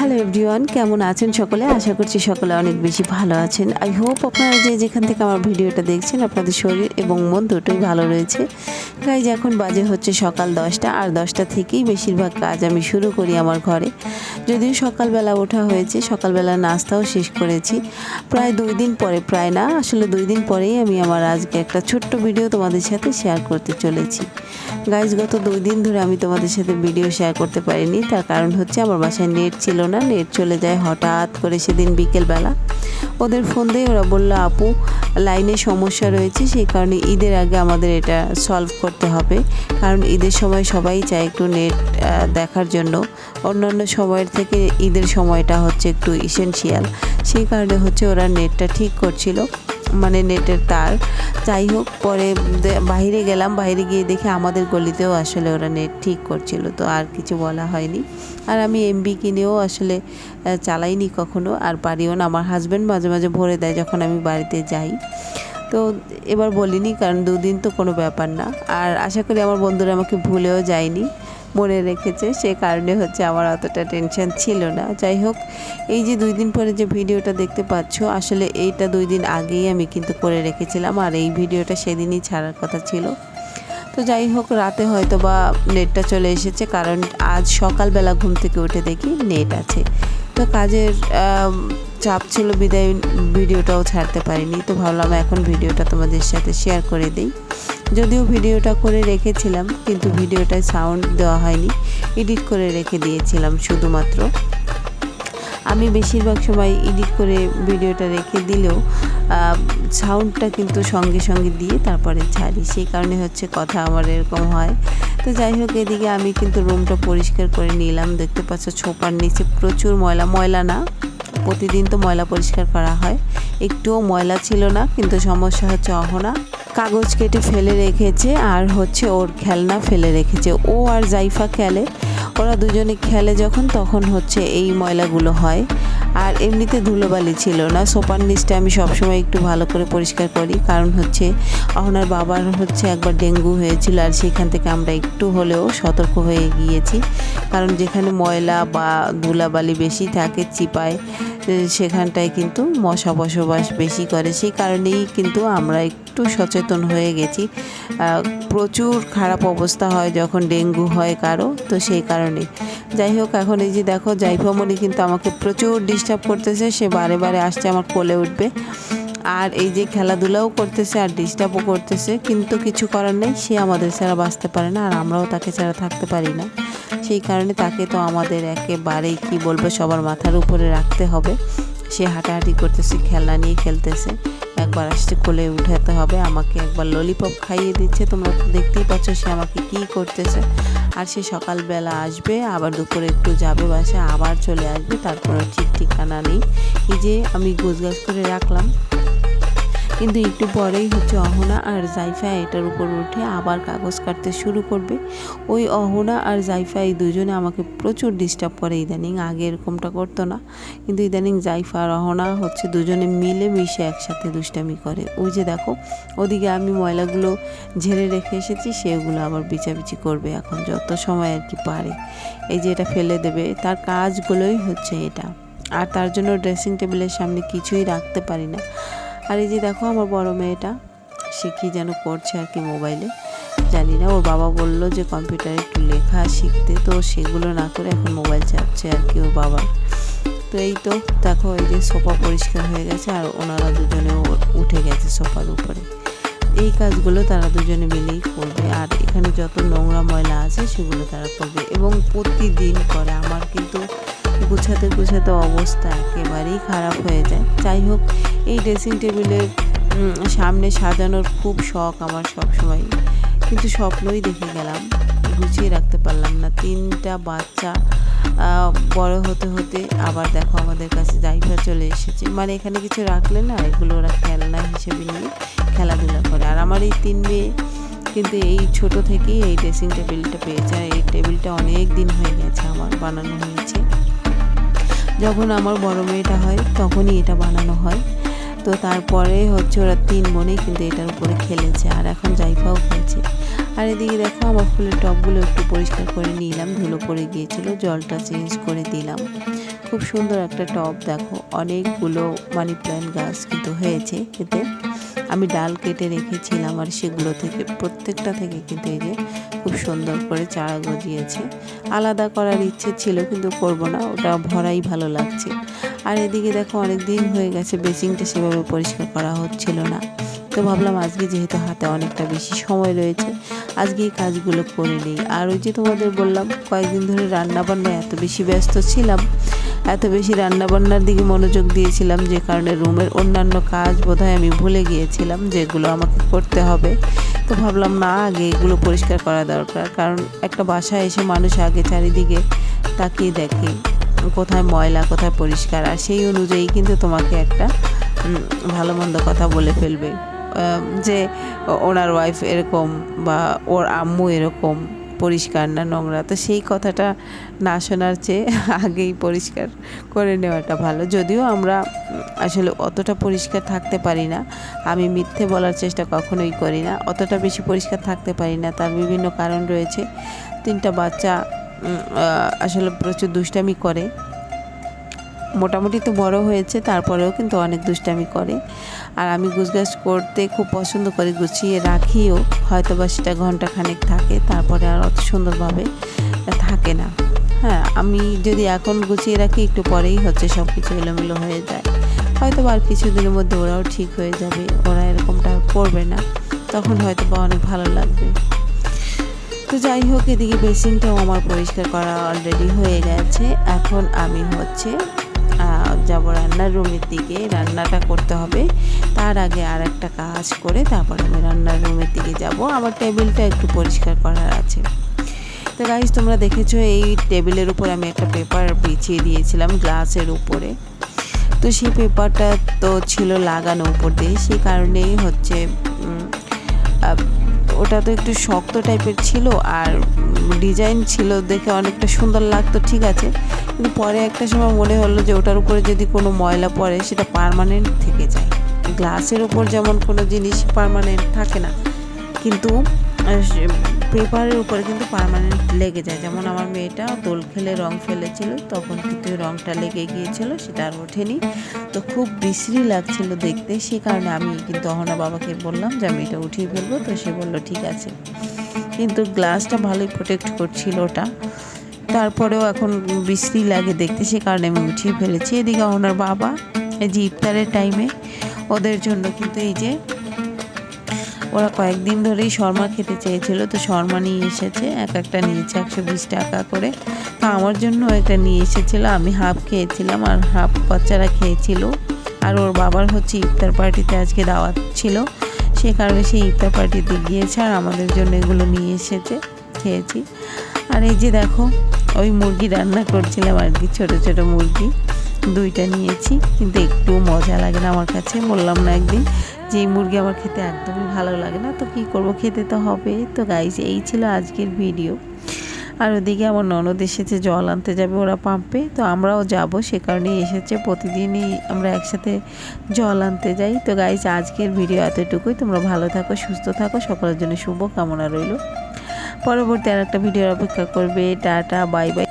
Hello everyone, কেমন আছেন সকলে? আশা করছি সকলে অনেক বেশি ভালো আছেন। আই হোপ আপনারা যেখান থেকে আমার ভিডিওটা দেখছেন আপনাদের শরীর এবং মন দুটোই ভালো রয়েছে। গাইজ, এখন বাজে হচ্ছে সকাল 10টা, আর 10টা থেকেই বেশিরভাগ কাজ আমি শুরু করি আমার ঘরে। যদিও সকালবেলা ওঠা হয়েছে, সকালবেলা নাস্তাও শেষ করেছি প্রায় 2 দিন পরে, প্রায় না আসলে 2 দিন পরেই আমি আমার আজকে একটা ছোট্ট ভিডিও তোমাদের সাথে শেয়ার করতে চলেছি। গাইজ, গত 2 দিন ধরে আমি তোমাদের সাথে ভিডিও শেয়ার করতে পারিনি, তার কারণ হচ্ছে আমার বাসায় নেট ছিল না। নেট চলে যায় হঠাৎ করে সেদিন বিকেলবেলা। ওদের ফোন দিয়ে ওরা বললো আপু লাইনে সমস্যা রয়েছে, সেই কারণে ঈদের আগে আমাদের এটা সলভ করতে হবে। কারণ ঈদের সময় সবাই চায় একটু নেট দেখার জন্য, অন্যান্য সময়ের থেকে ঈদের সময়টা হচ্ছে একটু ইসেনশিয়াল। সেই কারণে হচ্ছে ওরা নেটটা ঠিক করছিল, মানে নেটের তার। যাই হোক, পরে বাইরে গেলাম, বাইরে গিয়ে দেখি আমাদের গলিতেও আসলে ওরা নেট ঠিক করছিল, তো আর কিছু বলা হয়নি। আর আমি এমবি কিনেও আসলে চালাইনি কখনো, আর পারিও না। আমার হাজব্যান্ড মাঝে মাঝে ভরে দেয় যখন আমি বাড়িতে যাই, তো এবার বলিনি, কারণ 2 দিন তো কোনো ব্যাপার না। আর আশা করি আমার বন্ধুরা আমাকে ভুলেও যায়নি, মনে রেখেছে, সে কারণে হচ্ছে আমার অতটা টেনশন ছিল না। যাই হোক, এই যে 2 দিন পরে যে ভিডিওটা দেখতে পাচ্ছ, আসলে এইটা 2 দিন আগেই আমি কিন্তু করে রেখেছিলাম, আর এই ভিডিওটা সেদিনই ছাড়ার কথা ছিল। তো যাই হোক, রাতে হয়তো বা নেটটা চলে এসেছে, কারণ আজ সকালবেলা ঘুম থেকে উঠে দেখি নেট আছে। তো কাজের চাপ ছিল বিদায় ভিডিওটাও ছাড়তে পারিনি, তো ভাবলাম এখন ভিডিওটা তোমাদের সাথে শেয়ার করে দিই। যদিও ভিডিওটা করে রেখেছিলাম, কিন্তু ভিডিওটায় সাউন্ড দেওয়া হয়নি, এডিট করে রেখে দিয়েছিলাম শুধুমাত্র। আমি বেশিরভাগ সময় এডিট করে ভিডিওটা রেখে দিলেও সাউন্ডটা কিন্তু সঙ্গে সঙ্গে দিয়ে তারপরে ছাড়ি, সেই কারণে হচ্ছে কথা আমার এরকম হয়। তো যাই হোক, এদিকে আমি কিন্তু রুমটা পরিষ্কার করে নিলাম। দেখতে পাচ্ছ ছোপার নিচে প্রচুর ময়লা, ময়লা না, প্রতিদিন তো ময়লা পরিষ্কার করা হয়, একটুও ময়লা ছিল না। কিন্তু সমস্যা হচ্ছে অহনা কাগজ কেটে ফেলে রেখেছে, আর হচ্ছে ওর খেলনা ফেলে রেখেছে। ও আর জাইফা খেলে, ওরা দুজনে খেলে যখন, তখন হচ্ছে এই ময়লাগুলো হয়। আর এমনিতে ধুলোবালি ছিল না। সোপার নিচটা আমি সবসময় একটু ভালো করে পরিষ্কার করি, কারণ হচ্ছে অহনার বাবার হচ্ছে একবার ডেঙ্গু হয়েছিল, আর সেখান থেকে আমরা একটু হলেও সতর্ক হয়ে গিয়েছি। কারণ যেখানে ময়লা বা ধুলাবালি বেশি থাকে চিপায়, সেখানটায় কিন্তু মশা বসবাস বেশি করে, সেই কারণেই কিন্তু আমরা একটু সচেতন হয়ে গেছি। প্রচুর খারাপ অবস্থা হয় যখন ডেঙ্গু হয় কারো, তো সেই কারণে। যাই হোক, এখন এই যে দেখো জাইফামণি কিন্তু আমাকে প্রচুর ডিস্টার্ব করতেছে, সে বারে বারে আসছে আমার কোলে উঠবে, আর এই যে খেলাধুলাও করতেছে আর ডিস্টার্বও করতেছে। কিন্তু কিছু করার নেই, সে আমাদের ছাড়া বাঁচতে পারে না, আর আমরাও তাকে ছাড়া থাকতে পারি না। সেই কারণে তাকে তো আমাদের একেবারেই কি বলবো, সবার মাথার উপরে রাখতে হবে। সে হাঁটাহাঁটি করতেছে, খেলনা নিয়ে খেলতেছে, একবার আসছে কোলে উঠাতে হবে, আমাকে একবার ললিপপ খাইয়ে দিচ্ছে। তোমরা তো দেখতেই পাচ্ছ সে আমাকে কী করতেছে। আর সে সকালবেলা আসবে, আবার দুপুরে একটু যাবে বাসা, আবার চলে আসবে, তারপরে ঠিক ঠিকানা নেই। এই যে আমি গোছগাছ করে রাখলাম, কিন্তু একটু পরেই হচ্ছে অহনা আর জাইফা এটার উপর উঠে আবার কাগজ কাটতে শুরু করবে। ওই অহনা আর জাইফা এই দুজনে আমাকে প্রচুর ডিস্টার্ব করে ইদানিং। আগে এরকমটা করতো না, কিন্তু ইদানিং জাইফা আর অহনা হচ্ছে দুজনে মিলে মিশে একসাথে দুষ্টামি করে। ওই যে দেখো, ওদিকে আমি ময়লাগুলো ঝেড়ে রেখে এসেছি, সেগুলো আবার বিচাবিচি করবে এখন যত সময় আর কি পারে। এই যে এটা ফেলে দেবে, তার কাজগুলোই হচ্ছে এটা। আর তার জন্য ড্রেসিং টেবিলের সামনে কিছুই রাখতে পারি না। আর এই যে দেখো আমার বড় মেয়েটা, সে কী যেন করছে আর কি মোবাইলে, জানি না। ওর বাবা বলল যে কম্পিউটারে একটু লেখা শিখতে, তো সেগুলো না করে এখন মোবাইল চাপছে আর কি ওর বাবা। তো এই তো দেখো, এই যে সোফা পরিষ্কার হয়ে গেছে, আর ওনারা দুজনে উঠে গেছে সোফার উপরে। এই কাজগুলো তারা দুজনে মিলেই করবে, আর এখানে যত নোংরা ময়লা আছে সেগুলো তারা করবে, এবং প্রতিদিন করে। আমার কিন্তু গুছাতে গুছাতে অবস্থা একেবারেই খারাপ হয়ে যায়। যাই হোক, এই ড্রেসিং টেবিলের সামনে সাজানোর খুব শখ আমার সব সময়, কিন্তু স্বপ্নই দেখে গেলাম, গুছিয়ে রাখতে পারলাম না। 3টা বাচ্চা বড় হতে হতে আবার দেখো আমাদের কাছে জাইফা চলে এসেছে। মানে এখানে কিছু রাখলে না, এগুলো ওরা খেলনা হিসেবে নিয়ে খেলাধুলা করে। আর আমার এই 3 মেয়ে কিন্তু এই ছোট থেকেই এই ড্রেসিং টেবিলটা পেয়েছে, আর এই টেবিলটা অনেক দিন হয়ে গেছে আমার বানানো হয়েছে। যখন আমার বড় মেয়েটা হয় তখনই এটা বানানো হয়। তো তারপরে হচ্ছে ওরা 3 বোনেই কিন্তু এটার উপরে খেলেছে, আর এখন জাইফাও খেলছে। আর এদিকে দেখো আমার ফুলের টবগুলো একটু পরিষ্কার করে নিলাম, ধুলো পড়ে গিয়েছিল, জলটা চেঞ্জ করে দিলাম। খুব সুন্দর একটা টব, দেখো অনেকগুলো মানি প্ল্যান্ট গাছ কিন্তু হয়েছে এতে। আমি ডাল কেটে রেখেছিলাম আর সেগুলো থেকে প্রত্যেকটা থেকে কিন্তু এই যে খুব সুন্দর করে চারা গজিয়েছে। আলাদা করার ইচ্ছে ছিল কিন্তু করব না, ওটা ভরাই ভালো লাগছে। আর এদিকে দেখো অনেক দিন হয়ে গেছে বেসিনটা সেভাবে পরিষ্কার করা হচ্ছিল না, তো ভাবলাম আজকে যেহেতু হাতে অনেকটা বেশি সময় রয়েছে আজকে এই কাজগুলো করে নিই। আর ওই যে তোমাদের বললাম কয়েকদিন ধরে রান্নাবান্নায় এত বেশি ব্যস্ত ছিলাম, এত বেশি রান্নাবান্নার দিকে মনোযোগ দিয়েছিলাম যে কারণে রুমের অন্যান্য কাজ বোধহয় আমি ভুলে গিয়েছিলাম যেগুলো আমাকে করতে হবে। তো ভাবলাম না, আগে এগুলো পরিষ্কার করা দরকার, কারণ একটা বাসায় এসে মানুষ আগে চারিদিকে তাকিয়ে দেখে কোথায় ময়লা কোথায় পরিষ্কার, আর সেই অনুযায়ী কিন্তু তোমাকে একটা ভালো মন্দ কথা বলে ফেলবে যে ওনার ওয়াইফ এরকম বা ওর আম্মু এরকম, পরিষ্কার না নোংরা। তো সেই কথাটা না শোনার চেয়ে আগেই পরিষ্কার করে নেওয়াটা ভালো। যদিও আমরা আসলে অতটা পরিষ্কার থাকতে পারি না, আমি মিথ্যে বলার চেষ্টা কখনোই করি না, অতটা বেশি পরিষ্কার থাকতে পারি না, তার বিভিন্ন কারণ রয়েছে। 3টা বাচ্চা আসলে প্রচুর দুষ্টামি করে, মোটামুটি তো বড় হয়েছে তারপরেও কিন্তু অনেক দুষ্টামি করে। আর আমি গুছগাছ করতে খুব পছন্দ করি, গুছিয়ে রাখিও, হয়তো বা সেটা ঘন্টাখানেক থাকে, তারপরে আর অত সুন্দরভাবে থাকে না। হ্যাঁ, আমি যদি এখন গুছিয়ে রাখি একটু পরেই হচ্ছে সব কিছু এলোমেলো হয়ে যায়। হয়তো বা আর কিছুদিনের মধ্যে ওরাও ঠিক হয়ে যাবে, ওরা এরকমটা করবে না, তখন হয়তো বা অনেক ভালো লাগবে। তো যাই হোক, এদিকে বেসিনটাও আমার পরিষ্কার করা অলরেডি হয়ে গেছে। এখন আমি হচ্ছে যাব রান্নার রুমের দিকে, রান্নাটা করতে হবে। তার আগে আর একটা কাজ করে তারপর আমি রান্নার রুমের দিকে যাব, আমার টেবিলটা একটু পরিষ্কার করার আছে। তো গাইস, তোমরা দেখেছো এই টেবিলের উপর আমি একটা পেপার বিছিয়ে দিয়েছিলাম গ্লাসের উপরে। তো সেই পেপারটা তো ছিল লাগানো উপর দিয়ে, সেই কারণেই হচ্ছে ওটা তো একটু শক্ত টাইপের ছিল আর ডিজাইন ছিল দেখে অনেকটা সুন্দর লাগতো, ঠিক আছে, কিন্তু পরে একটা সময় মনে হলো যে ওটার উপরে যদি কোনো ময়লা পড়ে সেটা পার্মানেন্ট থেকে যায়। গ্লাসের উপর যেমন কোনো জিনিস পার্মানেন্ট থাকে না, কিন্তু পেপারের উপরে কিন্তু পার্মানেন্ট লেগে যায়। যেমন আমার মেয়েটা দোল খেলে রং ফেলেছিল, তখন কিন্তু রংটা লেগে গিয়েছিল, সেটা আর ওঠেনি। তো খুব বিশ্রী লাগছিল দেখতে, সে কারণে আমি কিন্তু অহনা বাবাকে বললাম যে আমি এটা উঠিয়ে ফেলবো, তো সে বললো ঠিক আছে, কিন্তু গ্লাসটা ভালোই প্রোটেক্ট করছিল ওটা, তারপরেও এখন বিশ্রী লাগে দেখতে, সে কারণে আমি উঠিয়ে ফেলেছি। এদিকে অহনার বাবা এই যে ইফতারের টাইমে ওদের জন্য কিন্তু এই যে ওরা কয়েকদিন ধরেই শর্মা খেতে চেয়েছিল, তো শর্মা নিয়ে এসেছে, এক একটা নিয়েছে 120 টাকা করে। তো আমার জন্য একটা নিয়ে এসেছিল, আমি হাফ খেয়েছিলাম আর হাফ বাচ্চারা খেয়েছিল। আর ওর বাবার হচ্ছে ইফতার পার্টিতে আজকে দাওয়াত ছিল, সে কারণে সেই ইফতার পার্টিতে গিয়েছে আর আমাদের জন্য এগুলো নিয়ে এসেছে, খেয়েছি। আর এই যে দেখো ওই মুরগি রান্না করছিলাম আর কি, ছোটো ছোটো মুরগি 2টা নিয়েছি, কিন্তু একটু মজা লাগে না আমার কাছে। বললাম না একদিন যে এই মুরগি আমার খেতে একদমই ভালো লাগে না, তো কী করবো, খেতে তো হবে। তো গাইস, এই ছিল আজকের ভিডিও। আর ওদিকে আমার ননদ এসেছে, জল আনতে যাবে ওরা পাম্পে, তো আমরাও যাব, সে কারণেই এসেছে। প্রতিদিনই আমরা একসাথে জল আনতে যাই। তো গাইস, আজকের ভিডিও এতটুকুই। তোমরা ভালো থাকো, সুস্থ থাকো, সকলের জন্য শুভ কামনা রইল। পরবর্তী আর একটা ভিডিওর অপেক্ষা করবে। Tata, bye bye.